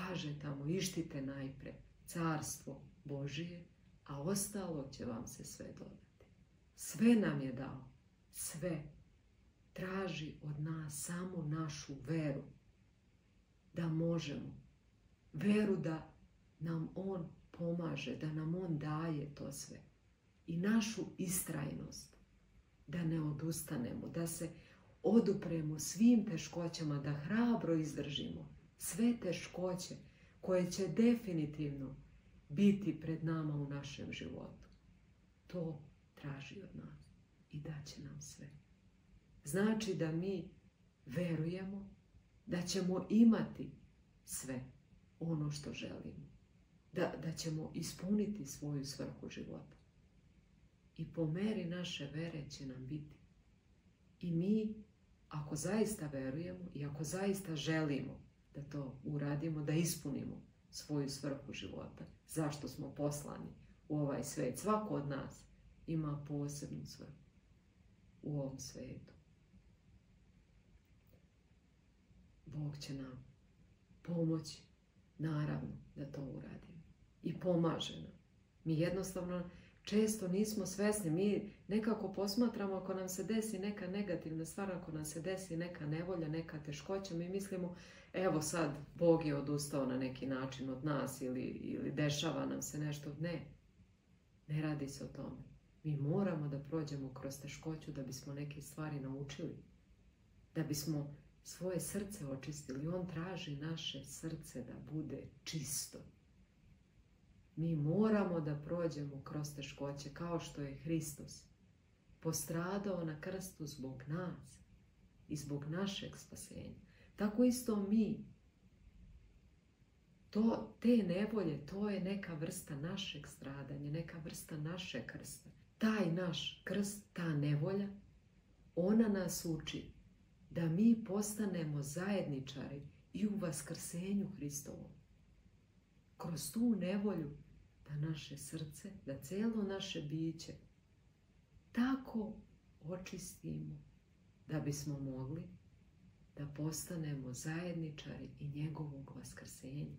kaže tamo, ištite najpre carstvo Božije, a ostalo će vam se sve dodati. Sve nam je dao, sve. Traži od nas samo našu veru, da možemo. Veru da nam on pomaže, da nam on daje to sve. I našu istrajnost, da ne odustanemo, da se odupremo svim teškoćama, da hrabro izdržimo sve teškoće koje će definitivno biti pred nama u našem životu. To traži od nas i daće nam sve. Znači da mi verujemo da ćemo imati sve ono što želimo, da ćemo ispuniti svoju svrhu života. I po meri naše vere će nam biti. I mi, ako zaista verujemo i ako zaista želimo da to uradimo, da ispunimo svoju svrhu života, zašto smo poslani u ovaj svet, svako od nas ima posebnu svrhu u ovom svetu. Bog će nam pomoći, naravno, da to uradimo. I pomaže nam. Mi jednostavno često nismo svesni. Mi nekako posmatramo ako nam se desi neka negativna stvar, ako nam se desi neka nevolja, neka teškoća, mi mislimo, evo sad Bog je odustao na neki način od nas ili dešava nam se nešto. Ne radi se o tome. Mi moramo da prođemo kroz teškoću da bismo neke stvari naučili. Da bismo svoje srce očistili. On traži naše srce da bude čisto. Mi moramo da prođemo kroz teškoće kao što je Hristos postradao na krstu zbog nas i zbog našeg spasenja. Tako isto mi. Te nevolje, to je neka vrsta našeg stradanja, neka vrsta našeg krsta. Taj naš krst, ta nevolja, ona nas uči da mi postanemo zajedničari i u vaskrsenju Hristovom. Kroz tu nevolju da naše srce, da cijelo naše biće tako očistimo da bismo mogli da postanemo zajedničari i njegovog vaskrsenja.